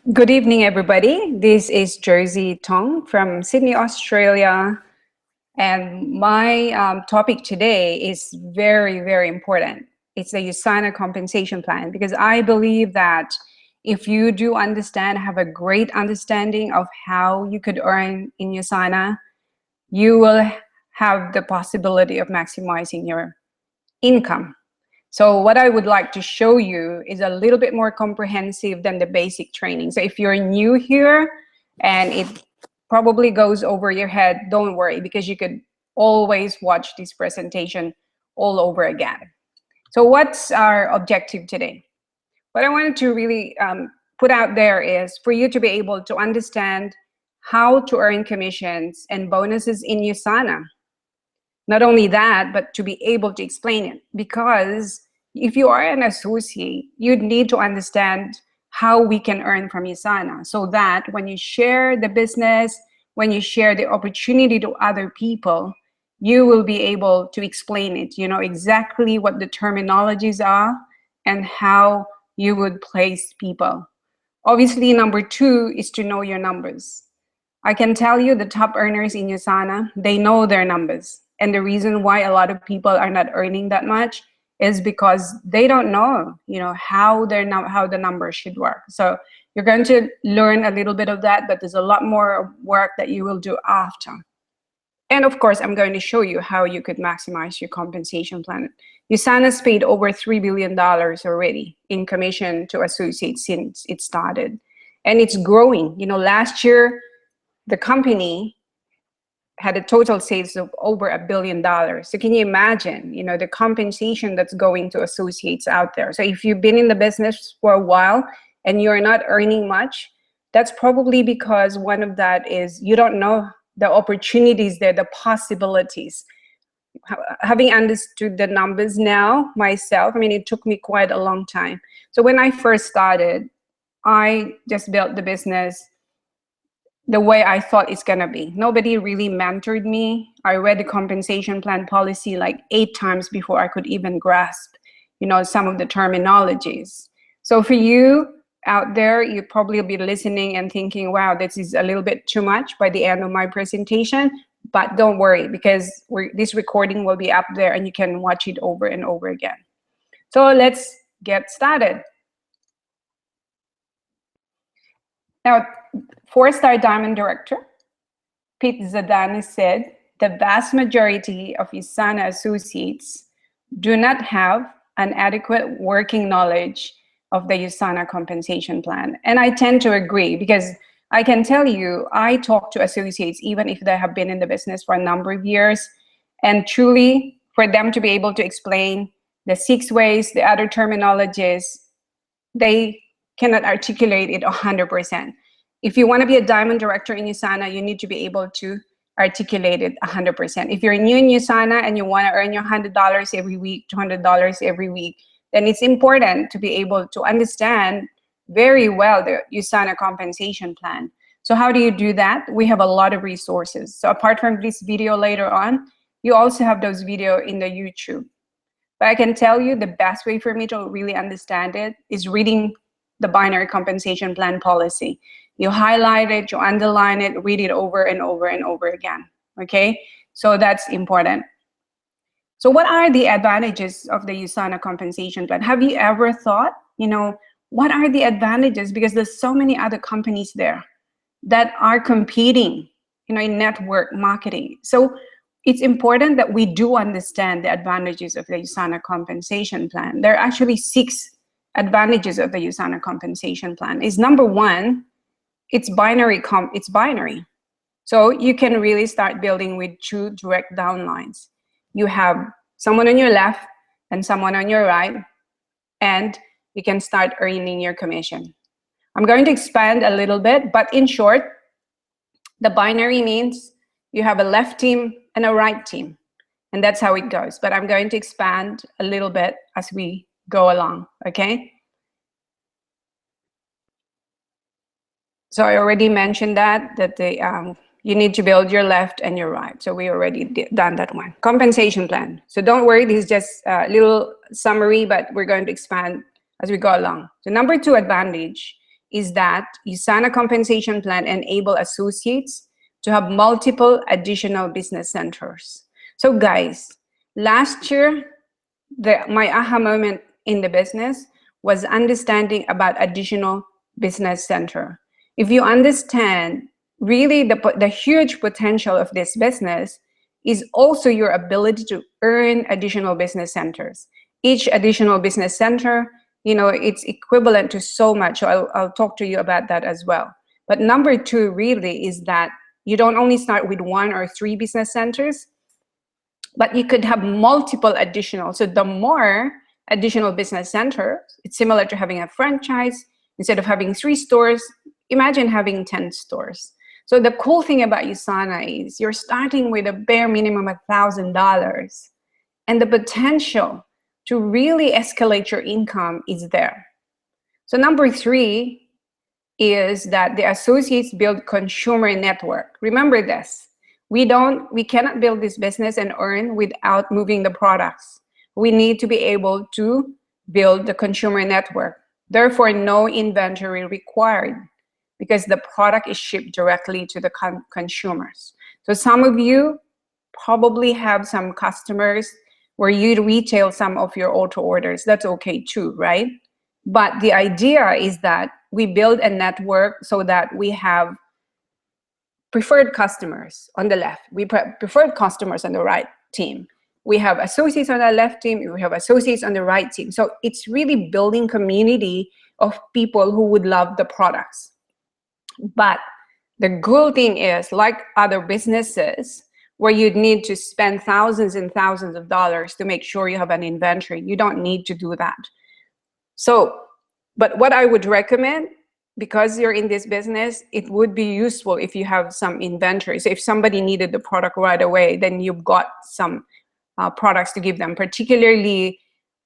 Good evening, everybody. This is Jersey Tong from Sydney, Australia. And my topic today is very, very important. It's the USANA compensation plan, because I believe that if you do understand, have a great understanding of how you could earn in USANA, you will have the possibility of maximizing your income. So what I would like to show you is a little bit more comprehensive than the basic training. So if you're new here and it probably goes over your head, don't worry, because you could always watch this presentation all over again. So what's our objective today? What I wanted to really put out there is for you to be able to understand how to earn commissions and bonuses in USANA. Not only that, but to be able to explain it. Because if you are an associate, you'd need to understand how we can earn from USANA, so that when you share the business, when you share the opportunity to other people, you will be able to explain it. You know exactly what the terminologies are and how you would place people. Obviously, number two is to know your numbers. I can tell you the top earners in USANA, they know their numbers. And the reason why a lot of people are not earning that much is because they don't know, how the numbers should work. So you're going to learn a little bit of that, but there's a lot more work that you will do after. And of course, I'm going to show you how you could maximize your compensation plan. USANA's paid over $3 billion already in commission to associates since it started. And it's growing. Last year, the company had a total sales of over $1 billion. So can you imagine, the compensation that's going to associates out there? So if you've been in the business for a while and you're not earning much, that's probably because one of that is you don't know the opportunities there, the possibilities. Having understood the numbers now myself, it took me quite a long time. So when I first started, I just built the business the way I thought it's gonna be. Nobody really mentored me. I read the compensation plan policy like 8 times before I could even grasp, some of the terminologies. So for you out there, you probably will be listening and thinking, wow, this is a little bit too much by the end of my presentation. But don't worry, because this recording will be up there and you can watch it over and over again. So let's get started. Now, 4-star Diamond Director Pete Zadani said, the vast majority of USANA associates do not have an adequate working knowledge of the USANA compensation plan. And I tend to agree, because I can tell you, I talk to associates, even if they have been in the business for a number of years, and truly for them to be able to explain the 6 ways, the other terminologies, they cannot articulate it 100%. If you want to be a Diamond Director in USANA, you need to be able to articulate it 100%. If you're new in USANA and you want to earn your $100 every week, $200 every week, then it's important to be able to understand very well the USANA compensation plan. So how do you do that? We have a lot of resources. So apart from this video later on, you also have those videos in the YouTube. But I can tell you the best way for me to really understand it is reading the binary compensation plan policy. You highlight it, you underline it, read it over and over and over again, okay? So that's important. So what are the advantages of the USANA compensation plan? Have you ever thought, what are the advantages? Because there's so many other companies there that are competing, in network marketing. So it's important that we do understand the advantages of the USANA compensation plan. There are actually 6 advantages of the USANA compensation plan. Is number 1, it's binary. So you can really start building with 2 direct downlines. You have someone on your left and someone on your right, and you can start earning your commission. I'm going to expand a little bit, but in short, the binary means you have a left team and a right team, and that's how it goes. But I'm going to expand a little bit as we go along, okay? So I already mentioned that you need to build your left and your right. So we already done that one. Compensation plan. So don't worry, this is just a little summary, but we're going to expand as we go along. So number 2 advantage is that USANA compensation plan enable associates to have multiple additional business centers. So guys, last year, my aha moment in the business was understanding about additional business center. If you understand really the huge potential of this business is also your ability to earn additional business centers. Each additional business center, you know, it's equivalent to so much. So I'll talk to you about that as well. But number two really is that you don't only start with 1 or 3 business centers, but you could have multiple additional. So the more additional business centers, it's similar to having a franchise. Instead of having 3 stores, imagine having 10 stores. So the cool thing about USANA is you're starting with a bare minimum of $1,000, and the potential to really escalate your income is there. So number 3 is that the associates build consumer network. Remember this. We cannot build this business and earn without moving the products. We need to be able to build the consumer network. Therefore, no inventory required because the product is shipped directly to the consumers. So some of you probably have some customers where you retail some of your auto orders. That's okay too, right? But the idea is that we build a network so that we have preferred customers on the left. We preferred customers on the right team. We have associates on the left team. We have associates on the right team. So it's really building community of people who would love the products. But the cool thing is, like other businesses, where you'd need to spend thousands and thousands of dollars to make sure you have an inventory, you don't need to do that. So, but what I would recommend, because you're in this business, it would be useful if you have some inventory. So if somebody needed the product right away, then you've got some products to give them, particularly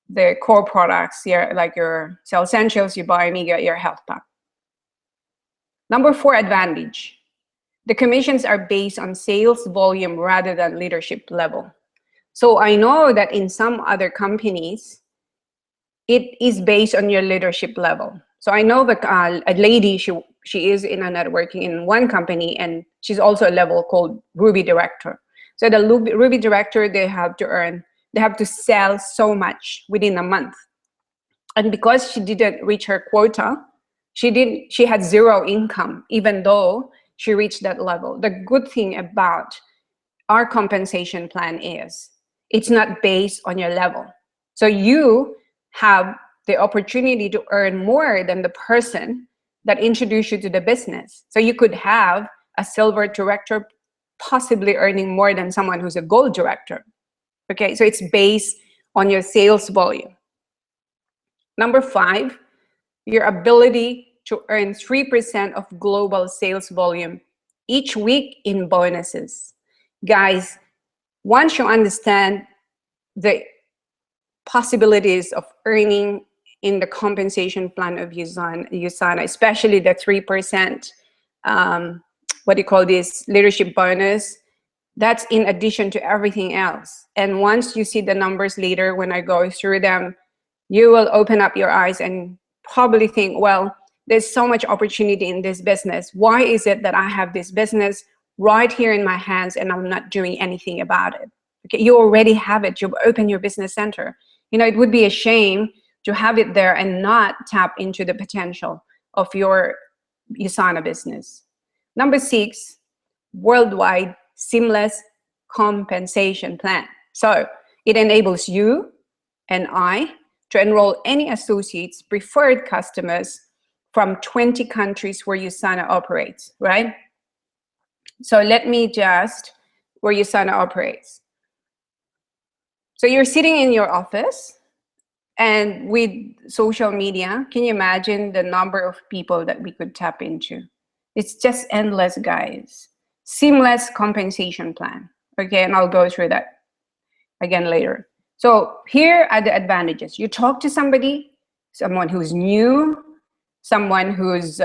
the core products, like your Cell Essentials, your Biomiga, your Health Pack. Number 4 advantage. The commissions are based on sales volume rather than leadership level. So I know that in some other companies, it is based on your leadership level. So I know that a lady, she is in a networking in one company, and she's also a level called Ruby Director. So the Ruby Director, they have to sell so much within a month. And because she didn't reach her quota, she had 0 income, even though she reached that level. The good thing about our compensation plan is it's not based on your level. So you have the opportunity to earn more than the person that introduced you to the business. So you could have a silver director possibly earning more than someone who's a gold director. Okay, so it's based on your sales volume. Number 5, your ability to earn 3% of global sales volume each week in bonuses. Guys, once you understand the possibilities of earning in the compensation plan of USANA, especially the 3%, what do you call this, leadership bonus, that's in addition to everything else. And once you see the numbers later, when I go through them, you will open up your eyes and probably think, well, there's so much opportunity in this business. Why is it that I have this business right here in my hands and I'm not doing anything about it? Okay, you already have it. You've opened your business center. You know, it would be a shame to have it there and not tap into the potential of your USANA business. Number 6, worldwide seamless compensation plan. So it enables you and I to enroll any associates, preferred customers from 20 countries where USANA operates, right? So let me just, where USANA operates. So you're sitting in your office, and with social media, can you imagine the number of people that we could tap into? It's just endless, guys. Seamless compensation plan. Okay, and I'll go through that again later. So here are the advantages. You talk to somebody, someone who's new, someone who's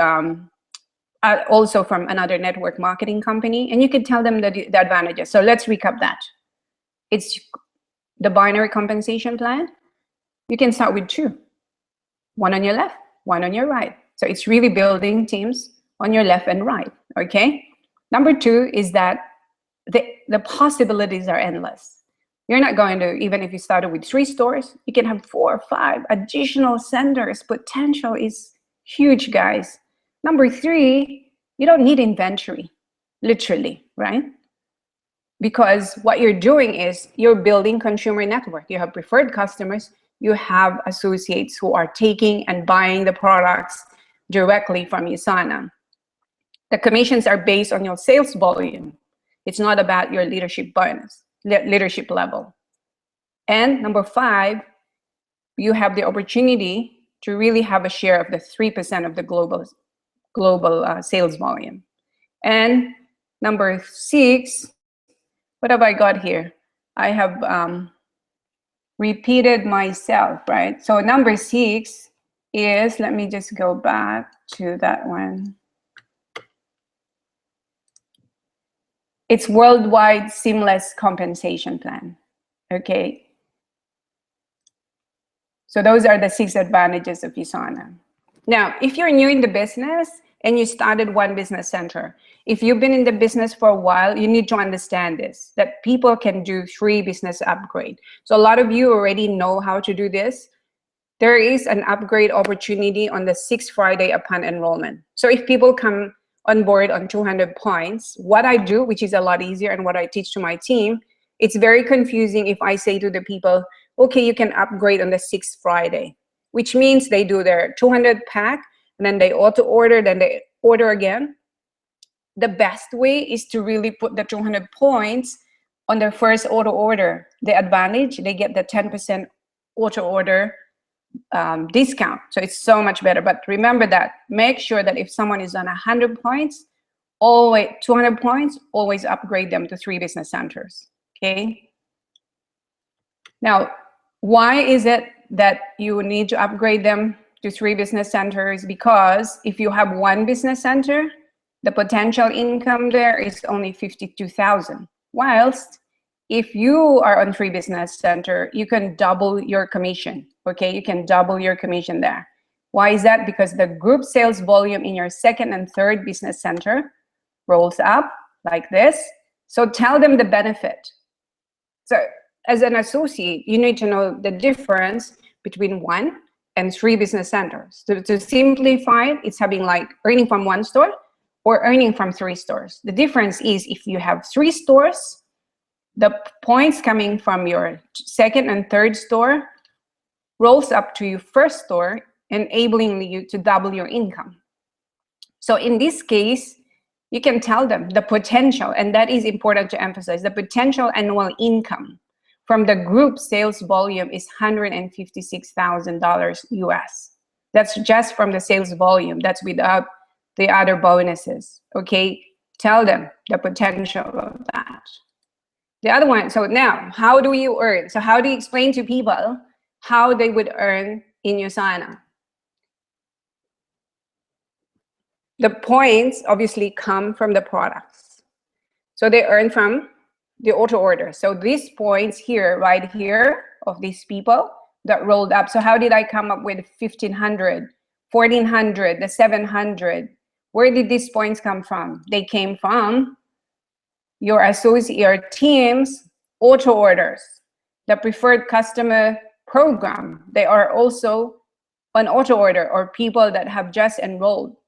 also from another network marketing company, and you could tell them the advantages. So let's recap that. It's the binary compensation plan. You can start with 2. 1 on your left, 1 on your right. So it's really building teams on your left and right, okay? Number two is that the possibilities are endless. You're not going to, even if you started with 3 stores, you can have 4 or 5 additional centers. Potential is huge, guys. Number 3, you don't need inventory, literally, right? Because what you're doing is you're building consumer network. You have preferred customers, you have associates who are taking and buying the products directly from USANA. The commissions are based on your sales volume. It's not about your leadership bonus, leadership level. And number 5, you have the opportunity to really have a share of the 3% of the global sales volume. And number 6, what have I got here? I have repeated myself, right? So number 6 is, let me just go back to that one. It's worldwide seamless compensation plan, okay? So those are the 6 advantages of USANA. Now, if you're new in the business and you started one business center, if you've been in the business for a while, you need to understand this, that people can do 3 business upgrade. So a lot of you already know how to do this. There is an upgrade opportunity on the 6th Friday upon enrollment. So if people come on board on 200 points, what I do, which is a lot easier, and what I teach to my team, it's very confusing if I say to the people, okay, you can upgrade on the 6th Friday, which means they do their 200 pack, and then they auto order, then they order again. The best way is to really put the 200 points on their first auto order. The advantage, they get the 10% auto order discount. So it's so much better. But remember that, make sure that if someone is on 100 points, always 200 points, always upgrade them to 3 business centers, okay? Now, why is it that you need to upgrade them to 3 business centers? Because if you have 1 business center, the potential income there is only 52,000. Whilst if you are on 3 business center, you can double your commission, okay? You can double your commission there. Why is that? Because the group sales volume in your 2nd and 3rd business center rolls up like this. So tell them the benefit. So as an associate, you need to know the difference between 1 and 3 business centers. To simplify it, it's having like earning from 1 store or earning from 3 stores. The difference is if you have 3 stores, the points coming from your 2nd and 3rd store rolls up to your 1st store, enabling you to double your income. So in this case, you can tell them the potential, and that is important to emphasize, the potential annual income from the group sales volume is $156,000 US. That's just from the sales volume. That's without the other bonuses, okay? Tell them the potential of that. The other one, so now, how do you earn? So how do you explain to people how they would earn in USANA? The points obviously come from the products. So they earn from the auto order. So these points here, right here, of these people that rolled up. So how did I come up with 1,500, 1,400, the 700? Where did these points come from? They came from your associate, your team's auto orders, the preferred customer program. They are also on auto order, or people that have just enrolled.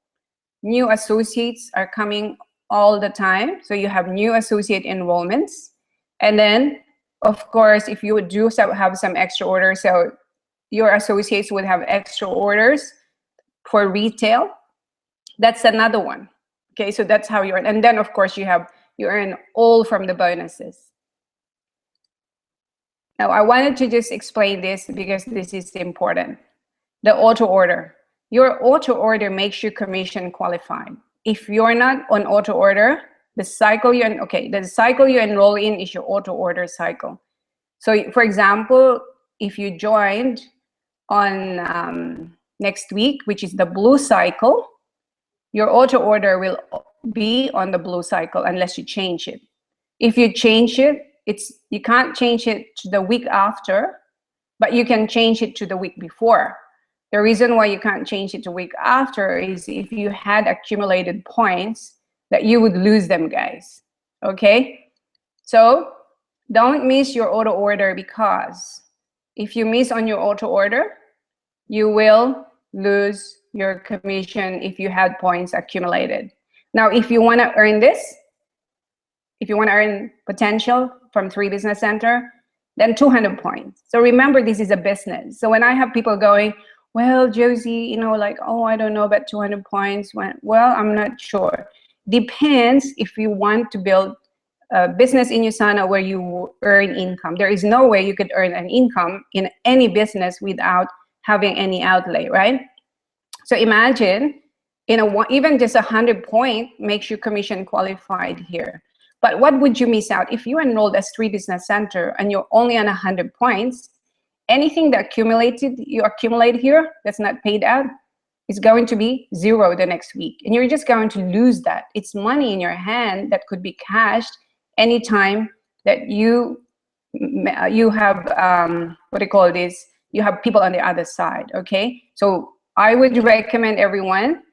New associates are coming all the time. So you have new associate enrollments. And then, of course, if you do have some extra orders, so your associates would have extra orders for retail. That's another one. Okay, so that's how you earn. And then, of course, you earn all from the bonuses. Now, I wanted to just explain this because this is important. The auto order. Your auto order makes you commission qualified. If you're not on auto order, the cycle you enroll in is your auto order cycle. So, for example, if you joined on next week, which is the blue cycle, your auto order will be on the blue cycle unless you change it. If you change it, you can't change it to the week after, but you can change it to the week before. The reason why you can't change it to week after is if you had accumulated points that you would lose them, guys. Okay? So don't miss your auto order, because if you miss on your auto order, you will lose your commission if you had points accumulated. Now, if you want to earn this, if you want to earn potential from 3 Business Center, then 200 points. So remember, this is a business. So when I have people going, well, Josie, you know, like, oh, I don't know about 200 points. Well, I'm not sure. Depends if you want to build a business in USANA where you earn income. There is no way you could earn an income in any business without having any outlay, right? So imagine, even just 100 point makes you commission qualified here. But what would you miss out if you enrolled as 3 Business Center and you're only on 100 points? Anything that you accumulate here that's not paid out is going to be 0 the next week, and you're just going to lose that. It's money in your hand that could be cashed anytime that you have what do you call this? You have people on the other side. Okay, so I would recommend everyone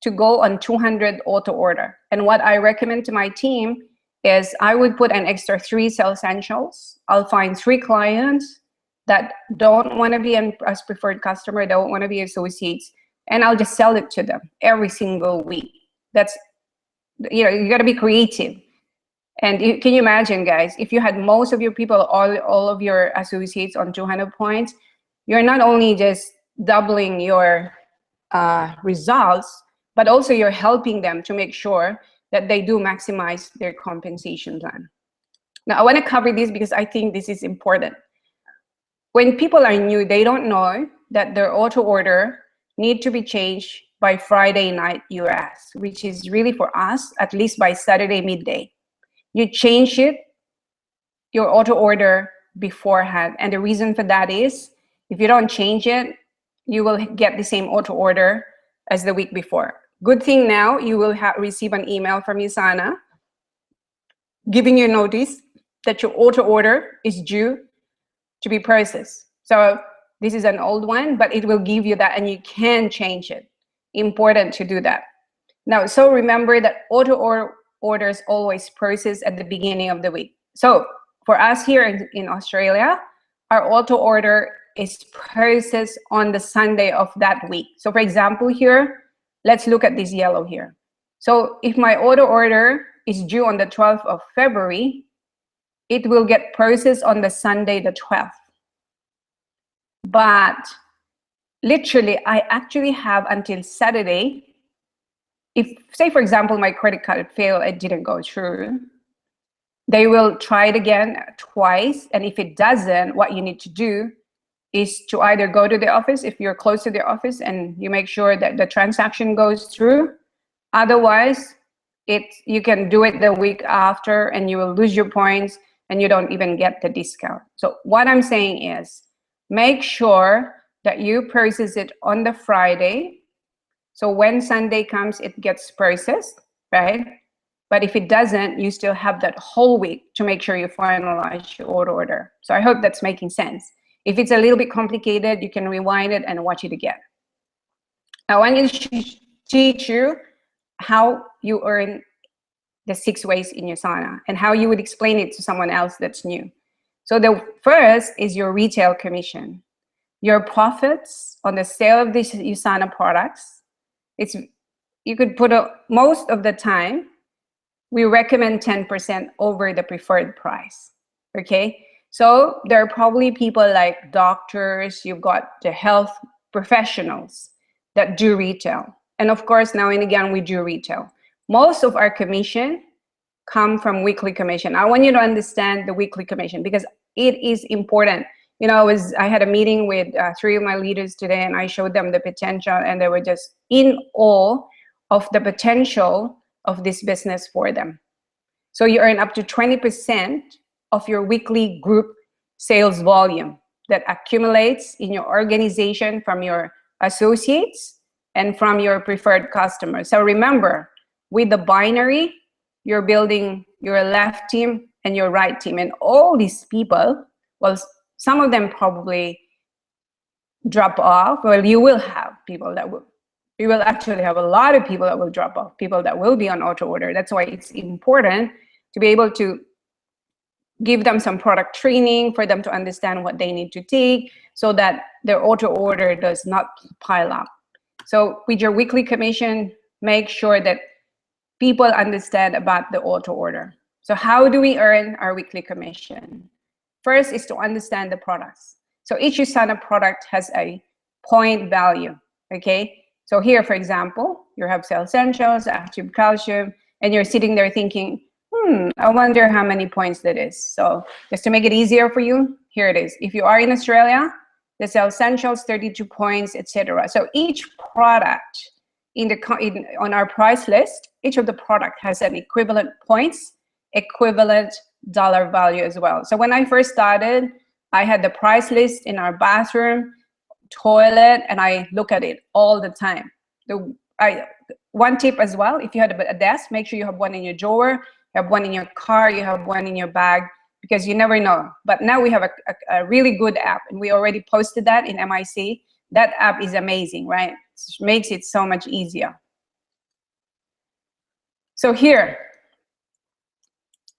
to go on 200 auto order, and what I recommend to my team is I would put an extra 3 sales essentials. I'll find 3 clients that don't want to be as preferred customer, don't want to be associates, and I'll just sell it to them every single week. That's, you got to be creative. And can you imagine, guys, if you had most of your people, all of your associates on 200 points, you're not only just doubling your results, but also you're helping them to make sure that they do maximize their compensation plan. Now, I want to cover this because I think this is important. When people are new, they don't know that their auto order need to be changed by Friday night US, which is really for us, at least by Saturday midday. You change your auto order beforehand. And the reason for that is, if you don't change it, you will get the same auto order as the week before. Good thing now, you will receive an email from USANA giving you notice that your auto order is due to be processed. So this is an old one, but it will give you that, and you can change it. Important to do that. Now, so remember that auto orders always process at the beginning of the week. So for us here in Australia, our auto order is processed on the Sunday of that week. So for example here, let's look at this yellow here. So if my auto order is due on the 12th of February, it will get processed on the Sunday, the 12th. But literally, I actually have until Saturday. If, say, for example, my credit card failed, it didn't go through, they will try it again twice. And if it doesn't, what you need to do is to either go to the office, if you're close to the office, and you make sure that the transaction goes through. Otherwise, you can do it the week after and you will lose your points and you don't even get the discount. So what I'm saying is, make sure that you process it on the Friday. So when Sunday comes, it gets processed, right? But if it doesn't, you still have that whole week to make sure you finalize your order. So I hope that's making sense. If it's a little bit complicated, you can rewind it and watch it again. I want to teach you how you earn the 6 ways in USANA and how you would explain it to someone else that's new. So the first is your retail commission. Your profits on the sale of these USANA products, you could put most of the time, we recommend 10% over the preferred price, okay? So there are probably people like doctors, you've got the health professionals that do retail. And of course, now and again, we do retail. Most of our commission come from weekly commission. I want you to understand the weekly commission because it is important. You know, I had a meeting with 3 of my leaders today, and I showed them the potential, and they were just in awe of the potential of this business for them. So you earn up to 20% of your weekly group sales volume that accumulates in your organization from your associates and from your preferred customers. So remember, with the binary, you're building your left team and your right team. And all these people, well, some of them probably drop off, well, you will have people that will, you will actually have a lot of people that will drop off, people that will be on auto order. That's why it's important to be able to give them some product training for them to understand what they need to take so that their auto order does not pile up. So with your weekly commission, make sure that people understand about the auto order. So how do we earn our weekly commission? First is to understand the products. So each USANA product has a point value, okay? So here, for example, you have Cell Essentials, Active Calcium, and you're sitting there thinking, I wonder how many points that is. So just to make it easier for you, here it is. If you are in Australia, the Cell Essentials, 32 points, etc. So each product on our price list, each of the product has an equivalent points, equivalent dollar value as well. So when I first started, I had the price list in our bathroom, toilet, and I look at it all the time. One tip as well, if you had a desk, make sure you have one in your drawer, you have one in your car, you have one in your bag, because you never know. But now we have a really good app, and we already posted that in MIC. That app is amazing, right? It makes it so much easier. So here,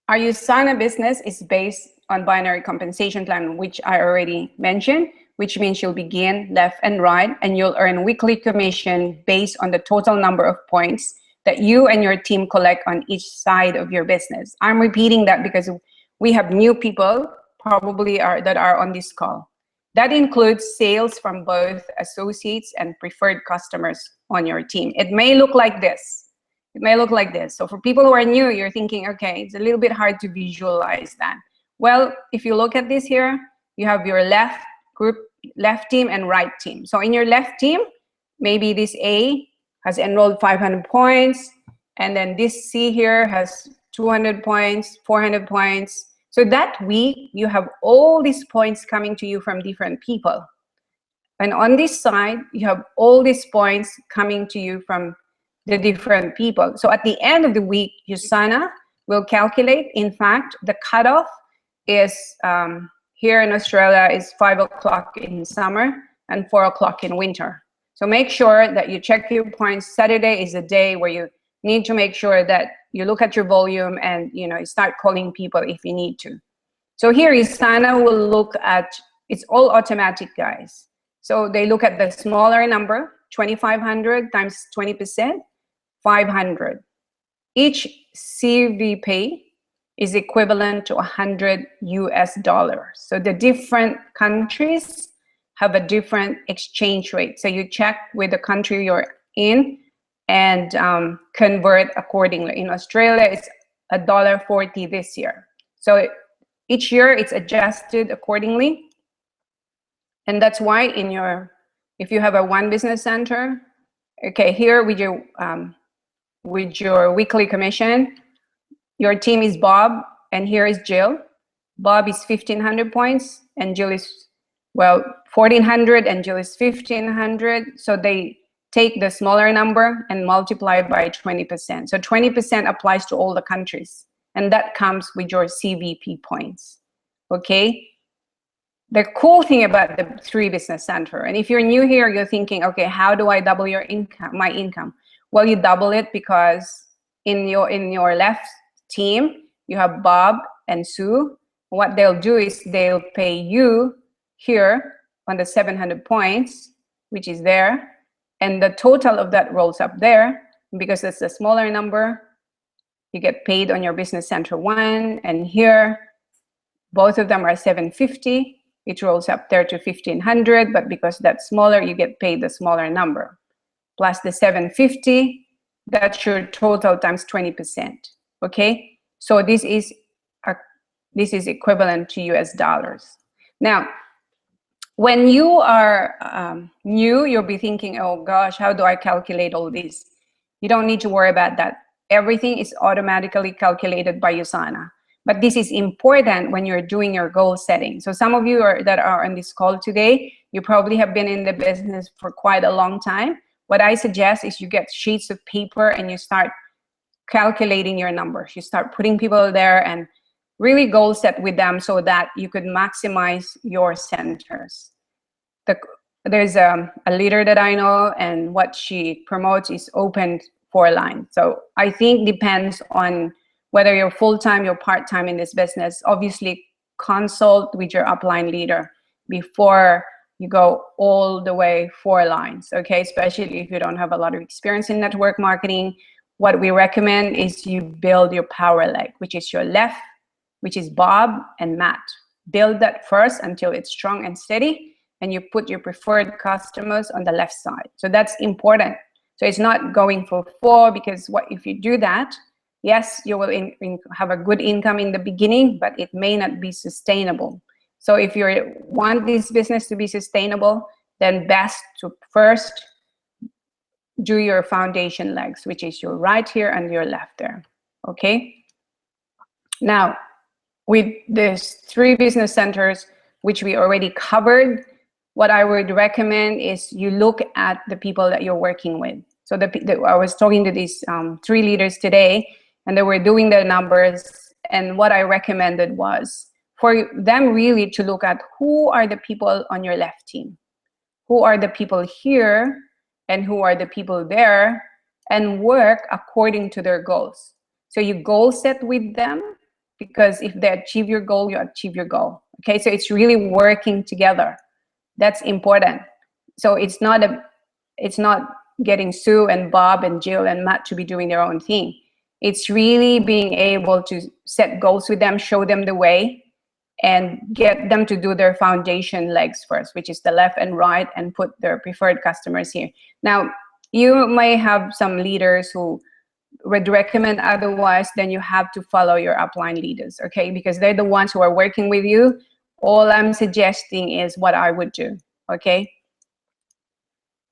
our USANA business is based on binary compensation plan, which I already mentioned, which means you'll begin left and right, and you'll earn weekly commission based on the total number of points that you and your team collect on each side of your business. I'm repeating that because we have new people probably that are on this call. That includes sales from both associates and preferred customers on your team. It may look like this. It may look like this. So for people who are new, you're thinking, okay, it's a little bit hard to visualize that. Well, if you look at this here, you have your left team and right team. So in your left team, maybe this A has enrolled 500 points, and then this C here has 200 points, 400 points. So that week, you have all these points coming to you from different people. And on this side, you have all these points coming to you from the different people. So at the end of the week, USANA will calculate. In fact, the cutoff is here in Australia is 5 o'clock in summer and 4 o'clock in winter. So make sure that you check your points. Saturday is a day where you need to make sure that you look at your volume and you start calling people if you need to. So here USANA will look at, it's all automatic, guys. So they look at the smaller number, 2,500 times 20%, 500. Each CVP is equivalent to 100 US dollars. So the different countries have a different exchange rate. So you check with the country you're in and convert accordingly. In Australia, it's $1.40 this year. So each year it's adjusted accordingly. And that's why if you have a one business center, okay, here with your weekly commission, your team is Bob, and here is Jill. Bob is 1,500 points, and Jill is, 1,400, and Jill is 1,500. So they take the smaller number and multiply by 20%. So 20% applies to all the countries, and that comes with your CVP points, okay? The cool thing about the 3 business center, and if you're new here, you're thinking, okay, how do I double my income? Well, you double it because in your left team, you have Bob and Sue. What they'll do is they'll pay you here on the 700 points, which is there, and the total of that rolls up there. Because it's a smaller number, you get paid on your business center 1, and here, both of them are 750. It rolls up there to 1,500, but because that's smaller, you get paid the smaller number. Plus the 750, that's your total times 20%, okay? So this is equivalent to US dollars. Now, when you are new, you'll be thinking, oh gosh, how do I calculate all this? You don't need to worry about that. Everything is automatically calculated by USANA. But this is important when you're doing your goal setting. So some of you that are on this call today, you probably have been in the business for quite a long time. What I suggest is you get sheets of paper and you start calculating your numbers. You start putting people there and really goal set with them so that you could maximize your centers. there's a leader that I know, and what she promotes is open 4 lines. So I think depends on whether you're full-time, you're part-time in this business. Obviously, consult with your upline leader before you go all the way 4 lines, okay? Especially if you don't have a lot of experience in network marketing. What we recommend is you build your power leg, which is your left, which is Bob and Matt. Build that first until it's strong and steady, and you put your preferred customers on the left side. So that's important. So it's not going for 4, because what if you do that, yes, you will have a good income in the beginning, but it may not be sustainable. So if you want this business to be sustainable, then best to first do your foundation legs, which is your right here and your left there, okay? Now, with these 3 business centers, which we already covered, what I would recommend is you look at the people that you're working with. So I was talking to these 3 leaders today, and they were doing their numbers, and what I recommended was for them really to look at who are the people on your left team, who are the people here, and who are the people there, and work according to their goals. So you goal set with them, because if they achieve your goal, you achieve your goal. Okay, so it's really working together. That's important. So it's not getting Sue and Bob and Jill and Matt to be doing their own thing. It's really being able to set goals with them, show them the way, and get them to do their foundation legs first, which is the left and right, and put their preferred customers here. Now, you may have some leaders who would recommend otherwise, then you have to follow your upline leaders, okay? Because they're the ones who are working with you. All I'm suggesting is what I would do, okay?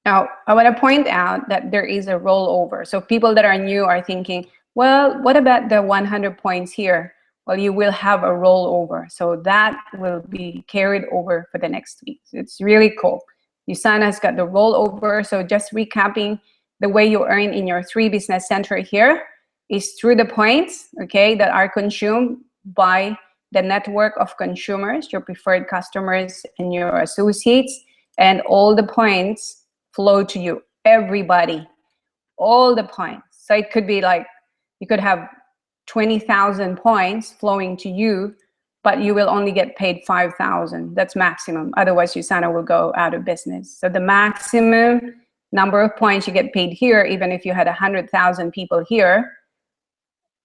Now, I want to point out that there is a rollover. So people that are new are thinking, well, what about the 100 points here? Well, you will have a rollover. So that will be carried over for the next week. So it's really cool. USANA has got the rollover. So just recapping, the way you earn in your 3 business center here is through the points, okay, that are consumed by the network of consumers, your preferred customers and your associates, and all the points flow to you, everybody, all the points. So it could be like, you could have 20,000 points flowing to you, but you will only get paid 5,000. That's maximum. Otherwise, USANA will go out of business. So the maximum number of points you get paid here, even if you had 100,000 people here,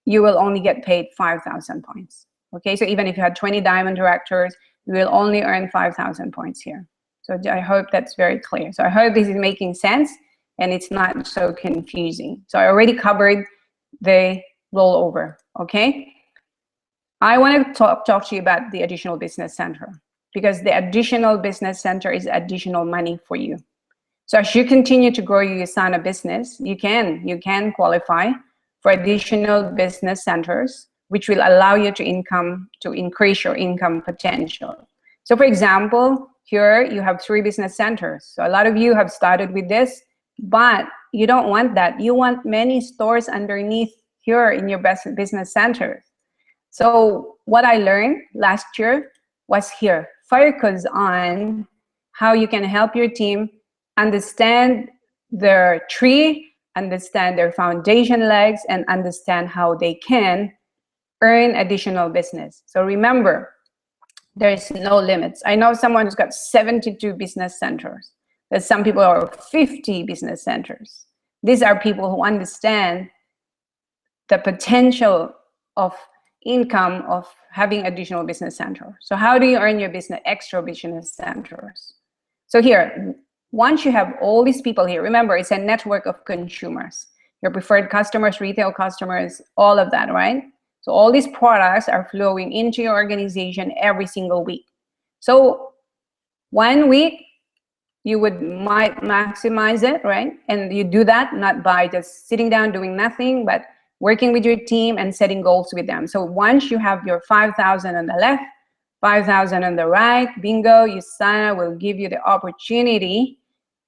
you will only get paid 5,000 points. Okay, so even if you had 20 diamond directors, you will only earn 5,000 points here. So I hope that's very clear. So I hope this is making sense and it's not so confusing. So I already covered the rollover, okay? I want to talk to you about the additional business center, because the additional business center is additional money for you. So as you continue to grow your USANA business, you can qualify for additional business centers, which will allow you to increase your income potential. So for example, here you have 3 business centers. So a lot of you have started with this, but you don't want that. You want many stores underneath here in your best business centers. So what I learned last year was here, focus on how you can help your team understand their tree, understand their foundation legs, and understand how they can earn additional business. So remember, there's no limits. I know someone who's got 72 business centers. There's some people who are 50 business centers. These are people who understand the potential of income of having additional business centers. So how do you earn your extra business centers? So here, once you have all these people here, remember, it's a network of consumers, your preferred customers, retail customers, all of that, right? So all these products are flowing into your organization every single week. So 1 week, you might maximize it, right? And you do that not by just sitting down doing nothing, but working with your team and setting goals with them. So once you have your 5,000 on the left, 5,000 on the right, bingo, USANA will give you the opportunity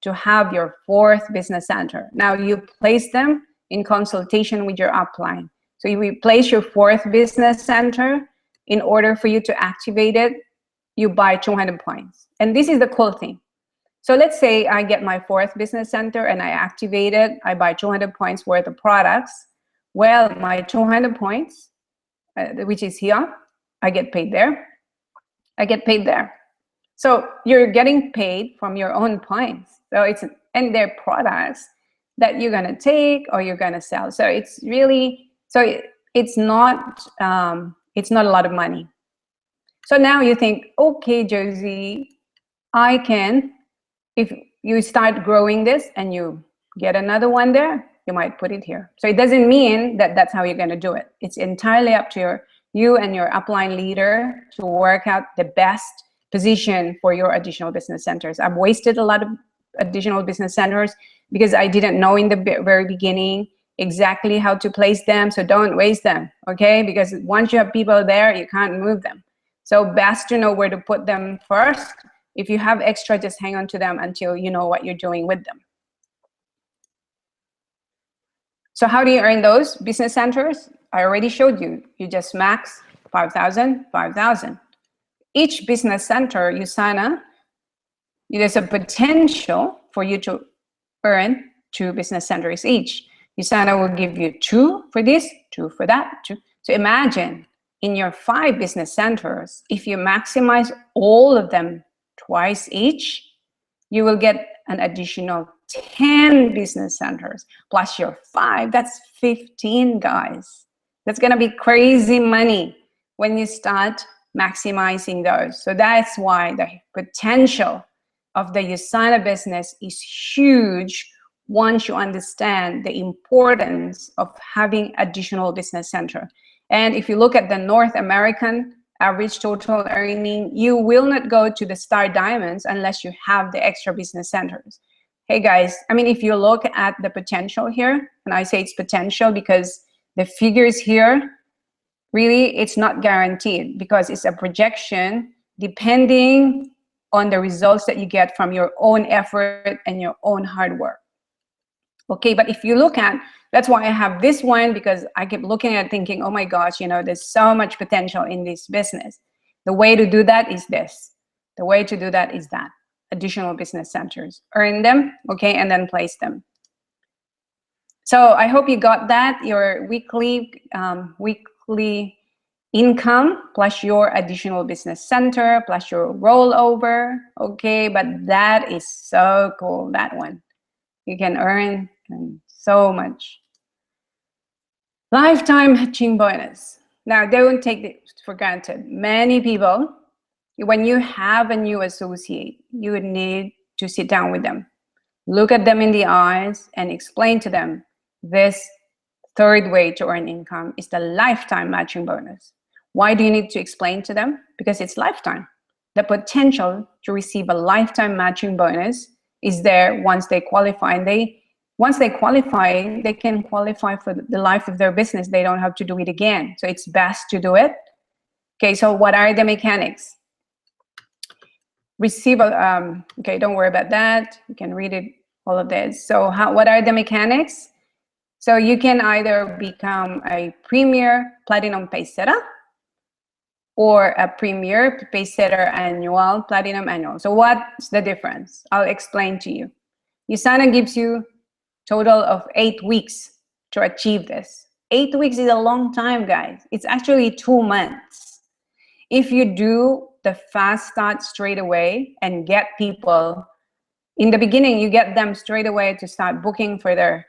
to have your 4th business center. Now you place them in consultation with your upline. So if you place your 4th business center, in order for you to activate it, you buy 200 points. And this is the cool thing. So let's say I get my 4th business center and I activate it. I buy 200 points worth of products. Well, my 200 points, which is here, I get paid there. I get paid there. So you're getting paid from your own points. So it's, and they're products that you're gonna take or you're gonna sell. So it's really, so it's not a lot of money. So now you think, okay, Josie, I can, if you start growing this and you get another one there, you might put it here. So it doesn't mean that that's how you're gonna do it. It's entirely up to you and your upline leader to work out the best position for your additional business centers. I've wasted a lot of additional business centers because I didn't know in the very beginning exactly how to place them. So don't waste them, okay? Because once you have people there, you can't move them. So best to know where to put them first. If you have extra, just hang on to them until you know what you're doing with them. So how do you earn those business centers? I already showed you. You just max 5,000, 5,000. Each business center, USANA, there's a potential for you to earn 2 business centers each. USANA will give you 2 for this, 2 for that, 2. So imagine in your 5 business centers, if you maximize all of them twice each, you will get an additional 10 business centers plus your 5. That's 15, guys. That's gonna be crazy money when you start maximizing those. So that's why the potential of the USANA business is huge once you understand the importance of having additional business center. And if you look at the North American average total earning, you will not go to the star diamonds unless you have the extra business centers. Hey guys, I mean, if you look at the potential here, and I say it's potential because the figures here, really, it's not guaranteed because it's a projection depending on the results that you get from your own effort and your own hard work. Okay, but if you look at, that's why I have this one, because I keep looking at thinking, oh my gosh, you know, there's so much potential in this business. The way to do that is this. The way to do that is that. Additional business centers. Earn them, okay, and then place them. So I hope you got that, your weekly income plus your additional business center plus your rollover, okay? But that is so cool, that one. You can earn so much. Lifetime matching bonus. Now, don't take it for granted. Many people, when you have a new associate, you would need to sit down with them, look at them in the eyes and explain to them this 3rd way to earn income is the lifetime matching bonus. Why do you need to explain to them? Because it's lifetime. The potential to receive a lifetime matching bonus is there once they qualify. And once they qualify, they can qualify for the life of their business. They don't have to do it again. So it's best to do it. Okay, so what are the mechanics? Okay, don't worry about that. You can read it, all of this. So what are the mechanics? So you can either become a premier platinum pace setter or a premier pace setter annual, platinum annual. So what's the difference? I'll explain to you. USANA gives you total of 8 weeks to achieve this. 8 weeks is a long time, guys. It's actually 2 months. If you do the fast start straight away and get people, in the beginning, you get them straight away to start booking for their,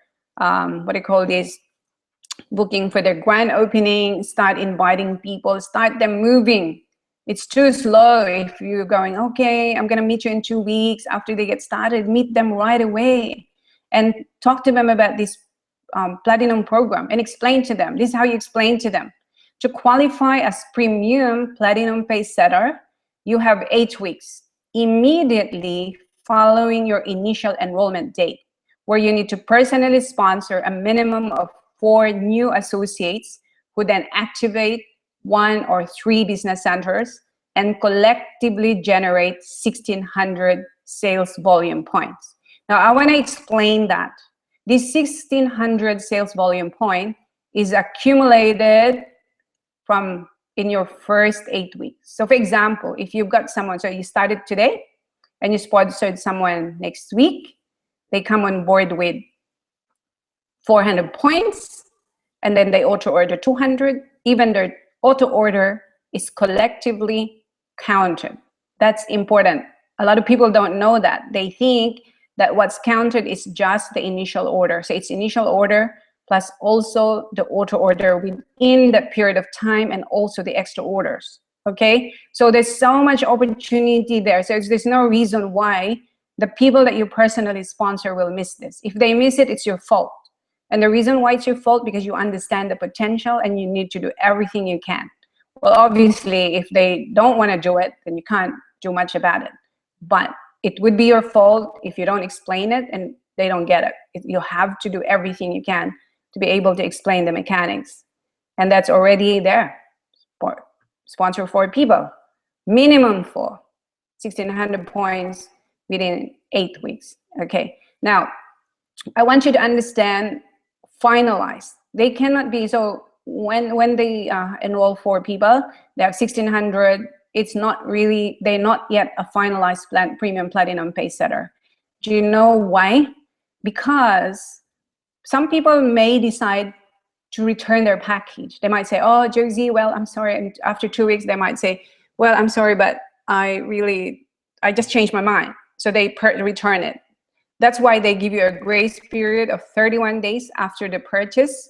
booking for their grand opening, start inviting people, start them moving. It's too slow if you're going, okay, I'm gonna meet you in 2 weeks. After they get started, meet them right away and talk to them about this platinum program and explain to them. This is how you explain to them. To qualify as premium platinum pace setter, you have 8 weeks immediately following your initial enrollment date, where you need to personally sponsor a minimum of 4 new associates who then activate 1 or 3 business centers and collectively generate 1,600 sales volume points. Now, I want to explain that. This 1,600 sales volume point is accumulated in your first 8 weeks. So for example, if you've got someone, so you started today, and you sponsored someone next week, they come on board with 400 points, and then they auto order 200. Even their auto order is collectively counted. That's important. A lot of people don't know that. They think that what's counted is just the initial order. So it's initial order plus also the auto order within that period of time, and also the extra orders. Okay, so there's so much opportunity there. So there's no reason why the people that you personally sponsor will miss this. If they miss it, it's your fault. And the reason why it's your fault, because you understand the potential and you need to do everything you can. Well, obviously, if they don't want to do it, then you can't do much about it. But it would be your fault if you don't explain it and they don't get it. You have to do everything you can to be able to explain the mechanics. And that's already there. Sponsor 4 people, minimum 4, 1,600 points within 8 weeks. Okay, now I want you to understand, finalize. They cannot be, so when they enroll 4 people, they have 1,600. It's not really, they're not yet a finalized premium platinum pace setter. Do you know why? Because some people may decide to return their package. They might say, oh, Jersey, well, I'm sorry. And after 2 weeks, they might say, well, I'm sorry, but I just changed my mind. So they return it. That's why they give you a grace period of 31 days after the purchase,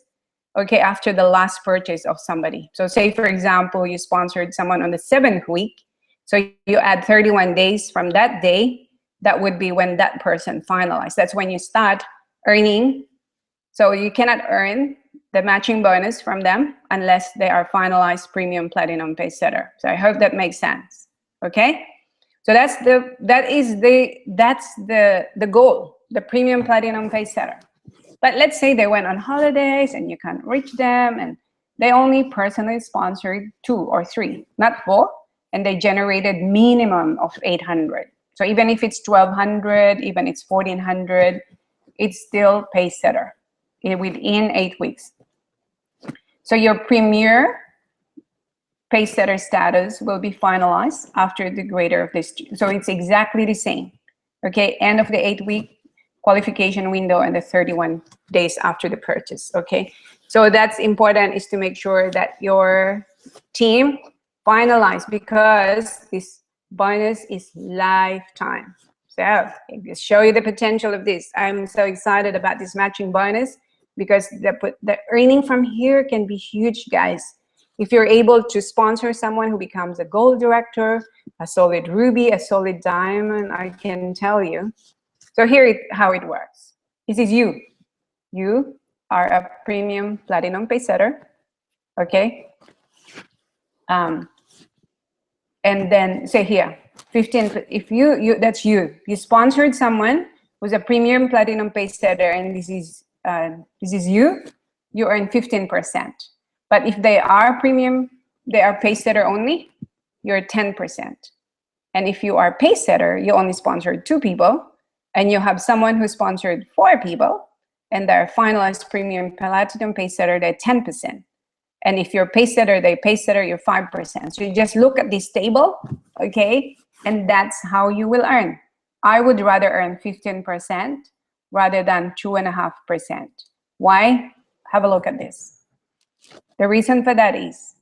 okay, after the last purchase of somebody. So say, for example, you sponsored someone on the 7th week. So you add 31 days from that day. That would be when that person finalized. That's when you start earning. So you cannot earn the matching bonus from them unless they are finalized premium platinum pace setter. So I hope that makes sense. Okay, so that's the goal, the premium platinum pace setter. But let's say they went on holidays and you can't reach them, and they only personally sponsored 2 or 3, not 4, and they generated minimum of 800. So even if it's 1,200, even it's 1,400, it's still pace setter within 8 weeks. So your premier pace setter status will be finalized after the greater of this. So it's exactly the same. Okay, end of the 8-week qualification window and the 31 days after the purchase. Okay, so that's important, is to make sure that your team finalize, because this bonus is lifetime. So I just show you the potential of this. I'm so excited about this matching bonus, because the earning from here can be huge, guys. If you're able to sponsor someone who becomes a gold director, a solid ruby, a solid diamond, I can tell you. So here how it works. This is you. You are a premium platinum pace setter, okay? And then say here, 15. If that's you. You sponsored someone who's a premium platinum pace setter, and this is you. You earn 15%. But if they are premium, they are pace setter only, you're 10%. And if you are pace setter, you only sponsored 2 people, and you have someone who sponsored 4 people, and they're finalized premium platinum pace setter, they're 10%. And if you're pace setter, they pace setter, you're 5%. So you just look at this table, okay? And that's how you will earn. I would rather earn 15% rather than 2.5%. Why? Have a look at this. The reason for that is,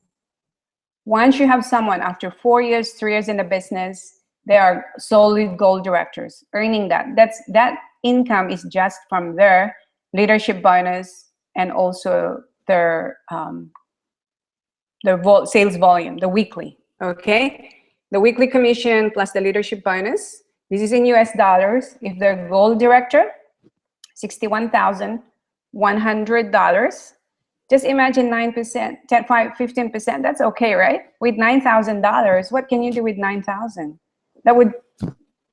once you have someone after 4 years, 3 years in the business, they are solid gold directors, earning that. That income is just from their leadership bonus and also their sales volume, the weekly, okay? The weekly commission plus the leadership bonus. This is in US dollars. If they're gold director, $61,100. Just imagine 9%, 10, 5, 15%. That's okay, right? With $9,000, what can you do with 9,000? That would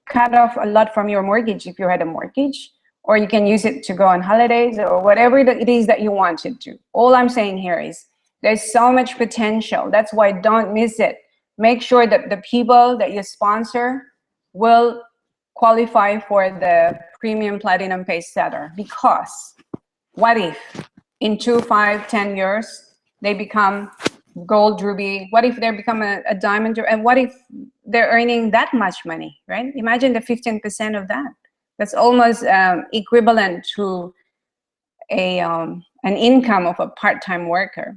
cut off a lot from your mortgage if you had a mortgage, or you can use it to go on holidays or whatever it is that you wanted to. All I'm saying here is there's so much potential. That's why don't miss it. Make sure that the people that you sponsor will qualify for the premium platinum pace setter, because what if in 2, 5, 10 years they become gold ruby? What if they become a diamond? And what if they're earning that much money, right? Imagine the 15% of that. That's almost equivalent to an income of a part-time worker.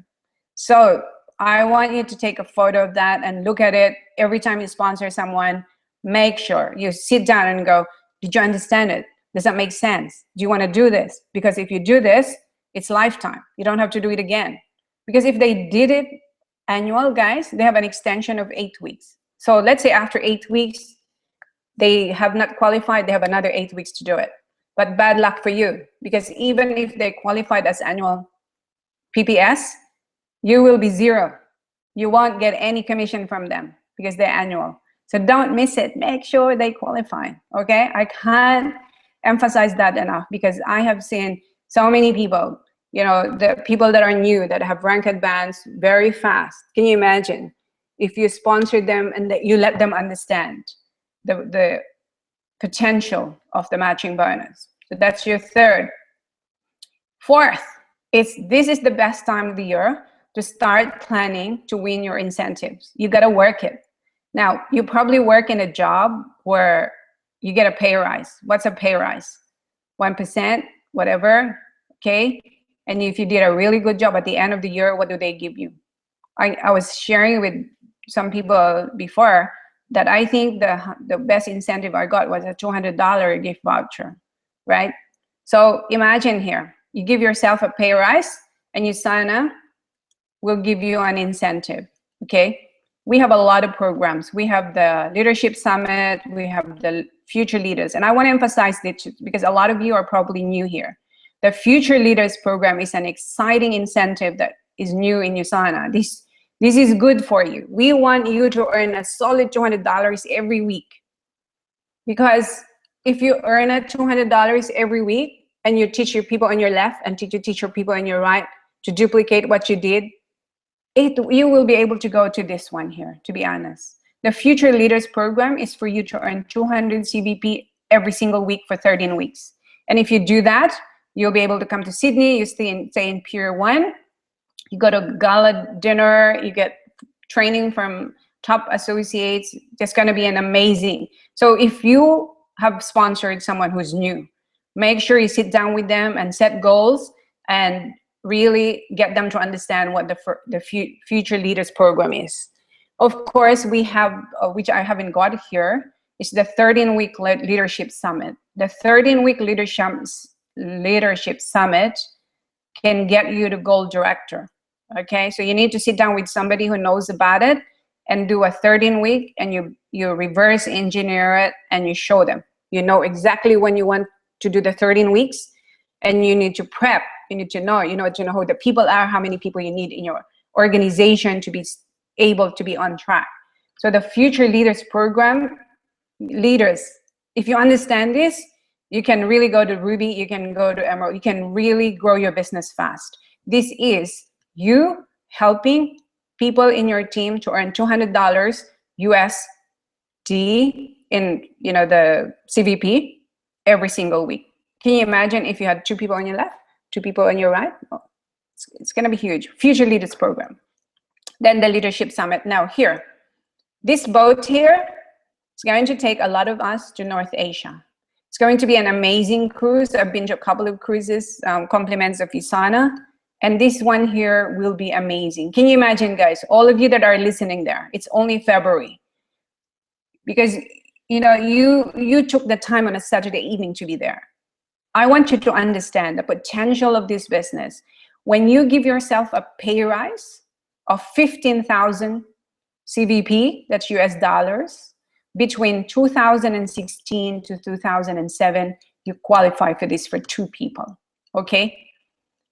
So I want you to take a photo of that and look at it every time you sponsor someone. Make sure you sit down and go, did you understand it? Does that make sense? Do you want to do this? Because if you do this, it's lifetime. You don't have to do it again. Because if they did it annual, guys, they have an extension of 8 weeks. So let's say after 8 weeks, they have not qualified, they have another 8 weeks to do it. But bad luck for you, because even if they qualified as annual PPS, you will be zero. You won't get any commission from them because they're annual. So don't miss it. Make sure they qualify, okay? I can't emphasize that enough, because I have seen so many people, you know, the people that are new, that have rank advanced very fast. Can you imagine if you sponsor them and that you let them understand the potential of the matching bonus? So that's your third. Fourth, this is the best time of the year to start planning to win your incentives. You got to work it. Now, you probably work in a job where you get a pay rise. What's a pay rise? 1%, whatever, okay? And if you did a really good job at the end of the year, what do they give you? I was sharing with some people before that I think the best incentive I got was a $200 gift voucher, right? So imagine here, you give yourself a pay rise and USANA will give you an incentive, okay? We have a lot of programs. We have the Leadership Summit, we have the Future Leaders. And I want to emphasize this because a lot of you are probably new here. The Future Leaders program is an exciting incentive that is new in USANA. This is good for you. We want you to earn a solid $200 every week. Because if you earn a $200 every week and you teach your people on your left and teach your people on your right to duplicate what you did, you will be able to go to this one here, to be honest. The Future Leaders program is for you to earn 200 CVP every single week for 13 weeks. And if you do that, you'll be able to come to Sydney, you stay in Pier 1, you go to gala dinner, you get training from top associates. It's going to be an amazing. So if you have sponsored someone who's new, make sure you sit down with them and set goals and really get them to understand what the Future Leaders program is. Of course, we have, which I haven't got here, is the 13-week Leadership Summit. The 13-week Leadership Summit can get you to Gold Director. Okay, so you need to sit down with somebody who knows about it and do a 13-week, and you reverse engineer it and you show them. You know exactly when you want to do the 13 weeks, and you need to prep. You need to know, who the people are, how many people you need in your organization to be able to be on track. So the Future Leaders program, leaders, if you understand this, you can really go to Ruby, you can go to Emerald, you can really grow your business fast. This is you helping people in your team to earn $200 USD in the CVP every single week. Can you imagine if you had 2 people on your left, 2 people on your right? Oh, it's going to be huge. Future Leaders program. Then the Leadership Summit. Now here, this boat here is going to take a lot of us to North Asia. It's going to be an amazing cruise. I've been to a couple of cruises, compliments of USANA. And this one here will be amazing. Can you imagine, guys, all of you that are listening there, it's only February. Because, you took the time on a Saturday evening to be there. I want you to understand the potential of this business. When you give yourself a pay rise of 15,000 CVP, that's US dollars, between 2016 to 2007, you qualify for this for 2 people, okay?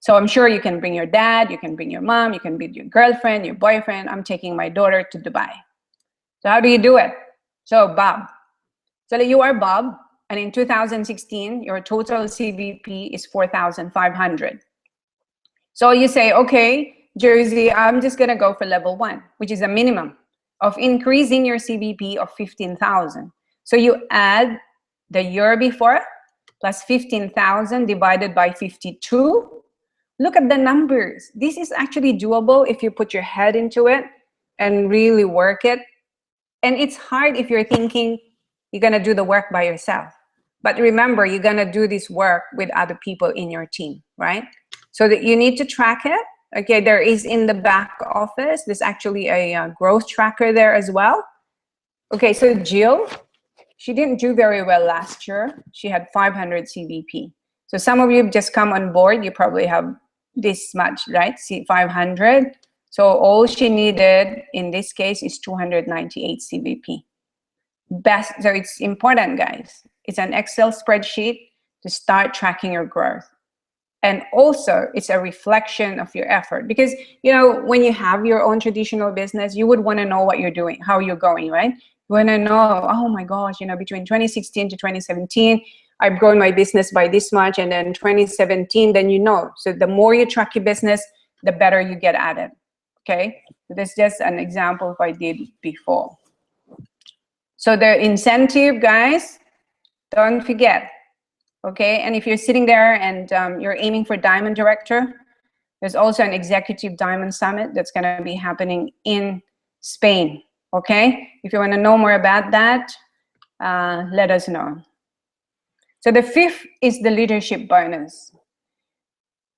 So I'm sure you can bring your dad, you can bring your mom, you can bring your girlfriend, your boyfriend. I'm taking my daughter to Dubai. So how do you do it? So Bob. So you are Bob, and in 2016, your total CVP is 4,500. So you say, okay, Jersey, I'm just gonna go for level 1, which is a minimum of increasing your CVP of 15,000. So you add the year before plus 15,000 divided by 52. Look at the numbers. This is actually doable if you put your head into it and really work it. And it's hard if you're thinking you're going to do the work by yourself. But remember, you're going to do this work with other people in your team, right? So that you need to track it. Okay, there is in the back office, there's actually a growth tracker there as well. Okay, so Jill, she didn't do very well last year. She had 500 CVP. So some of you have just come on board, you probably have this much, right? See, 500. So all she needed in this case is 298 CVP. Best, so it's important, guys. It's an Excel spreadsheet to start tracking your growth. And also it's a reflection of your effort, because you know, when you have your own traditional business, you would want to know what you're doing, how you're going, right? You want to know, oh my gosh, you know, between 2016 to 2017 I've grown my business by this much, and then 2017, then you know. So the more you track your business, the better you get at it. Okay, so that's just an example of what I did before. So the incentive, guys, don't forget. Okay, and if you're sitting there and you're aiming for Diamond Director, there's also an Executive Diamond Summit that's going to be happening in Spain. Okay, if you want to know more about that, let us know. So the fifth is the leadership bonus.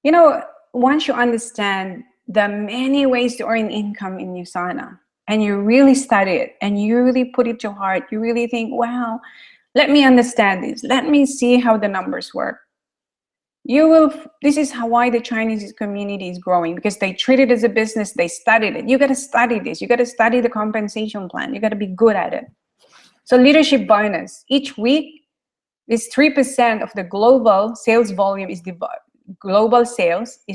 You know, once you understand the many ways to earn income in USANA, and you really study it, and you really put it to heart, you really think, wow, let me understand this. Let me see how the numbers work. You will, this is why the Chinese community is growing, because they treat it as a business, they studied it. You got to study this. You got to study the compensation plan. You got to be good at it. So leadership bonus, each week, this 3% of the global sales volume is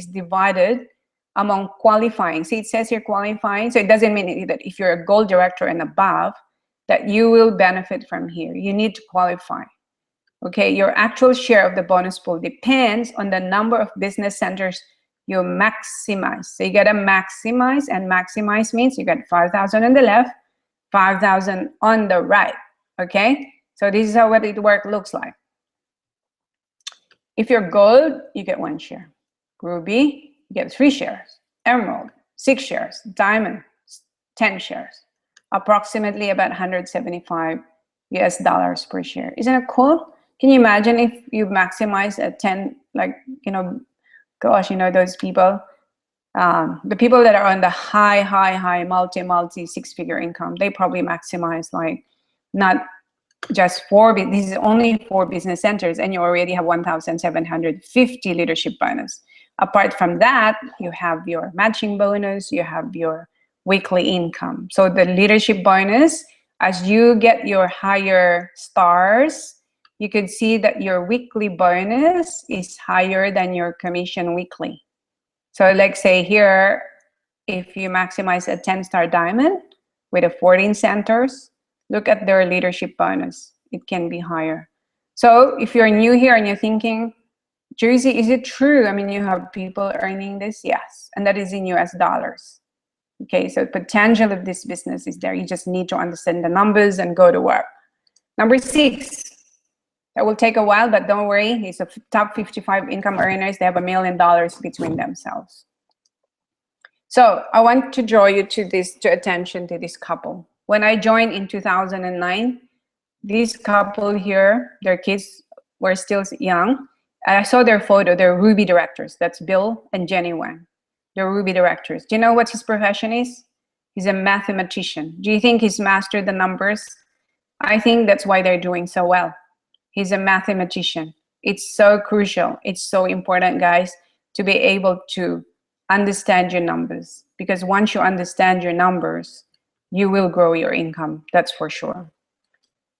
divided among qualifying. See, it says here qualifying. So it doesn't mean that if you're a gold director and above, that you will benefit from here. You need to qualify. Okay, your actual share of the bonus pool depends on the number of business centers you maximize. So you gotta maximize, and maximize means you got 5,000 on the left, 5,000 on the right. Okay, so this is how what it looks like. If you're gold, you get 1 share. Ruby, you get 3 shares. Emerald, 6 shares. Diamond, 10 shares. Approximately about 175 US dollars per share. Isn't it cool? Can you imagine if you maximize at 10, like, you know, gosh, you know, those people, the people that are on the high, multi 6-figure income, they probably maximize like not just 4, this is only 4 business centers, and you already have 1,750 leadership bonus. Apart from that, you have your matching bonus, you have your weekly income. So the leadership bonus, as you get your higher stars, you could see that your weekly bonus is higher than your commission weekly. So like say here, if you maximize a 10-star diamond with a 14 centers, look at their leadership bonus. It can be higher. So if you're new here and you're thinking, Jersey, is it true? I mean, you have people earning this? Yes, and that is in US dollars. Okay, so potential of this business is there. You just need to understand the numbers and go to work. Number 6, that will take a while, but don't worry. It's a top 55 income earners. They have $1 million between themselves. So I want to draw you to attention to this couple. When I joined in 2009, this couple here, their kids were still young. I saw their photo. They're Ruby directors. That's Bill and Jenny Wang. They're Ruby directors. Do you know what his profession is? He's a mathematician. Do you think he's mastered the numbers? I think that's why they're doing so well. He's a mathematician. It's so crucial. It's so important, guys, to be able to understand your numbers, because once you understand your numbers, you will grow your income. That's for sure.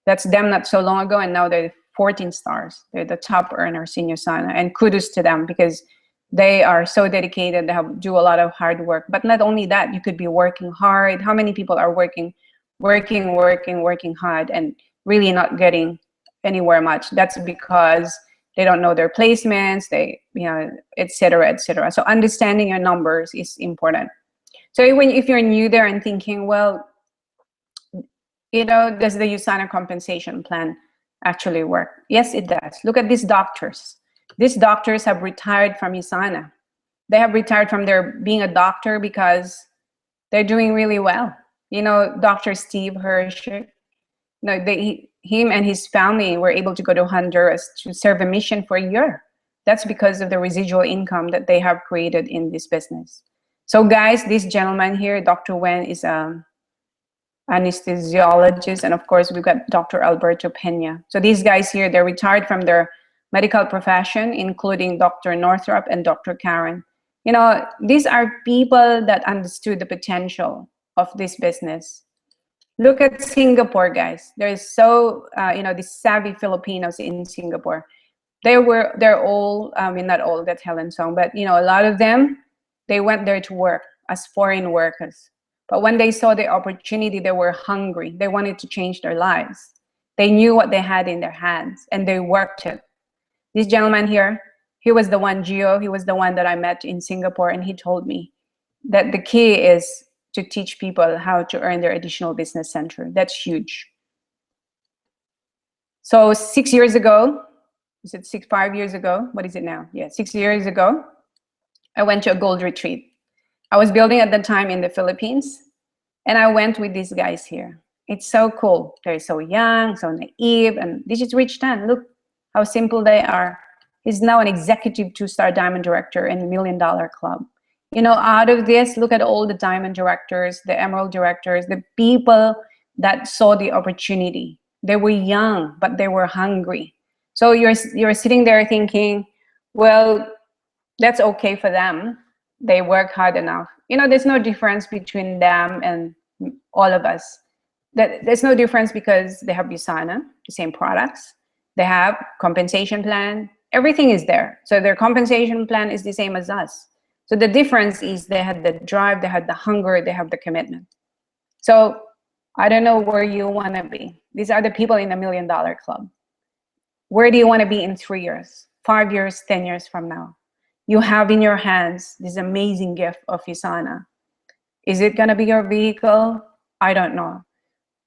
That's them not so long ago, and now they're 14 stars. They're the top earners in USANA, and kudos to them, because they are so dedicated. They do a lot of hard work. But not only that, you could be working hard. How many people are working hard and really not getting anywhere much? That's because they don't know their placements, they, you know, et cetera, et cetera. So understanding your numbers is important. So if you're new there and thinking, well, you know, does the USANA compensation plan actually work? Yes, it does. Look at these doctors. These doctors have retired from USANA. They have retired from their being a doctor because they're doing really well. You know, Dr. Steve Hirsch, no, him and his family were able to go to Honduras to serve a mission for a year. That's because of the residual income that they have created in this business. So guys, this gentleman here, Dr. Wen, is a anesthesiologist, and of course we've got Dr. Alberto Pena. So these guys here, they're retired from their medical profession, including Dr. Northrop and Dr. Karen. You know, these are people that understood the potential of this business. Look at Singapore, guys. There's so you know, these savvy Filipinos in Singapore. They're all, I mean, not all, that's Helen Song, but you know, a lot of them, they went there to work as foreign workers. But when they saw the opportunity, they were hungry. They wanted to change their lives. They knew what they had in their hands and they worked it. This gentleman here, he was the one, Gio, he was the one that I met in Singapore, and he told me that the key is to teach people how to earn their additional business center. That's huge. So 6 years ago, is it 5 years ago? What is it now? Yeah, 6 years ago, I went to a gold retreat. I was building at the time in the Philippines, and I went with these guys here. It's so cool. They're so young, so naive, and this is Rich Tan. Look how simple they are. He's now an executive 2-star diamond director in $1 Million Club. You know, out of this, look at all the diamond directors, the emerald directors, the people that saw the opportunity. They were young, but they were hungry. So you're sitting there thinking, well, that's okay for them. They work hard enough. You know, there's no difference between them and all of us. There's no difference because they have USANA, the same products. They have compensation plan. Everything is there. So their compensation plan is the same as us. So the difference is they had the drive, they had the hunger, they have the commitment. So I don't know where you want to be. These are the people in the $1 Million Club. Where do you want to be in 3 years, 5 years, 10 years from now? You have in your hands this amazing gift of USANA. Is it going to be your vehicle? I don't know.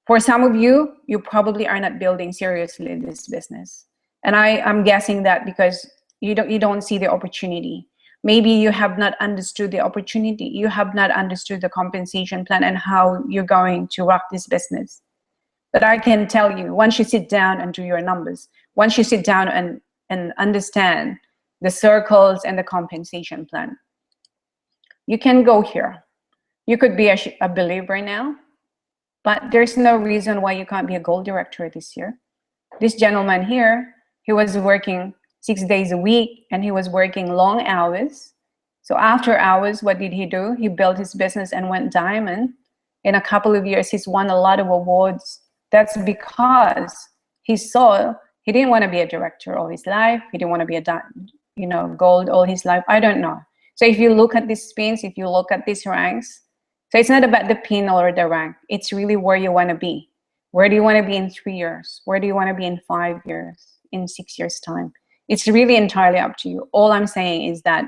For some of you, you probably are not building seriously this business. And I'm guessing that because you don't see the opportunity. Maybe you have not understood the opportunity. You have not understood the compensation plan and how you're going to rock this business. But I can tell you, once you sit down and do your numbers, once you sit down and understand the circles and the compensation plan, you can go here. You could be a believer now, but there's no reason why you can't be a gold director this year. This gentleman here, he was working 6 days a week and he was working long hours. So after hours, what did he do? He built his business and went diamond. In a couple of years, he's won a lot of awards. That's because he saw he didn't want to be a director all his life. He didn't want to be a gold all his life. I don't know. So if you look at these spins, if you look at these ranks, so it's not about the pin or the rank. It's really where you want to be. Where do you want to be in 3 years? Where do you want to be in 5 years? In 6 years' time? It's really entirely up to you. All I'm saying is that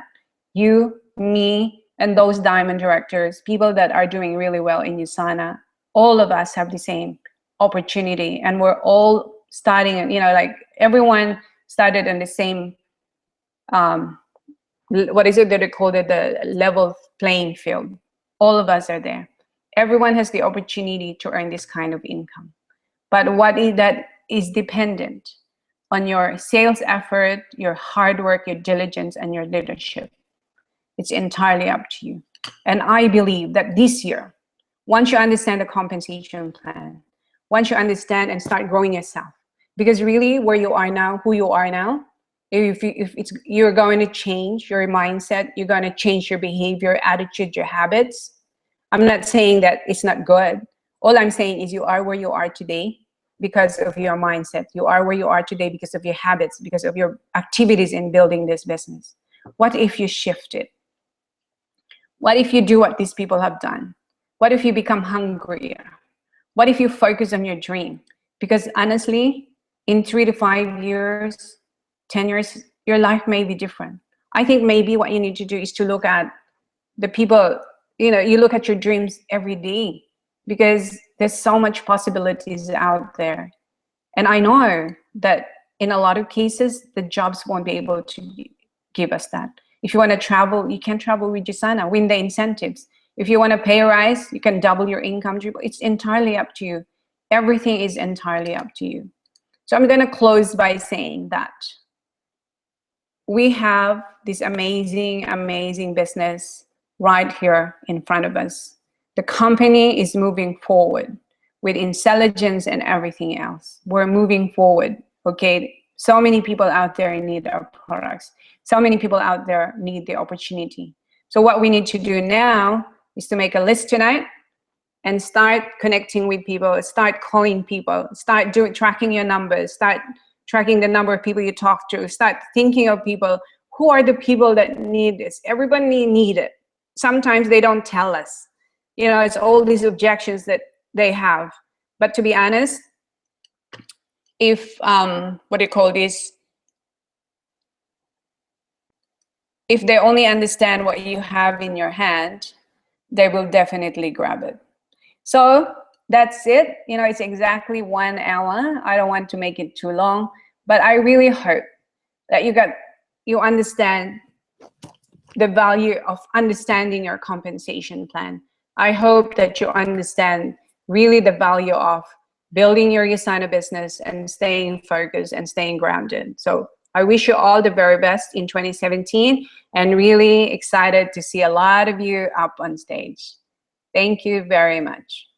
you, me, and those diamond directors, people that are doing really well in USANA, all of us have the same opportunity, and we're all starting, like everyone started in the same, what is it that they call it, the level playing field. All of us are there. Everyone has the opportunity to earn this kind of income. But what is that is dependent on your sales effort, your hard work, your diligence, and your leadership. It's entirely up to you. And I believe that this year, once you understand the compensation plan, once you understand and start growing yourself, because really where you are now, who you are now, you're going to change your mindset, you're going to change your behavior, attitude, your habits. I'm not saying that it's not good. All I'm saying is you are where you are today because of your mindset. You are where you are today because of your habits, because of your activities in building this business. What if you shift it? What if you do what these people have done? What if you become hungrier? What if you focus on your dream? Because honestly, in 3 to 5 years, 10 years, your life may be different. I think maybe what you need to do is to look at the people, you look at your dreams every day, because there's so much possibilities out there. And I know that in a lot of cases, the jobs won't be able to give us that. If you want to travel, you can travel with USANA, win the incentives. If you want to pay a rise, you can double your income. It's entirely up to you. Everything is entirely up to you. So I'm going to close by saying that we have this amazing, amazing business right here in front of us. The company is moving forward with intelligence and everything else. We're moving forward, okay? So many people out there need our products. So many people out there need the opportunity. So what we need to do now is to make a list tonight and start connecting with people, start calling people, start tracking your numbers, start tracking the number of people you talk to, start thinking of people. Who are the people that need this? Everybody need it. Sometimes they don't tell us. You know, it's all these objections that they have. But to be honest, if, what do you call this? If they only understand what you have in your hand, they will definitely grab it. So that's it. You know, it's exactly 1 hour. I don't want to make it too long, but I really hope that you understand the value of understanding your compensation plan. I hope that you understand really the value of building your USANA business and staying focused and staying grounded. So I wish you all the very best in 2017 and really excited to see a lot of you up on stage. Thank you very much.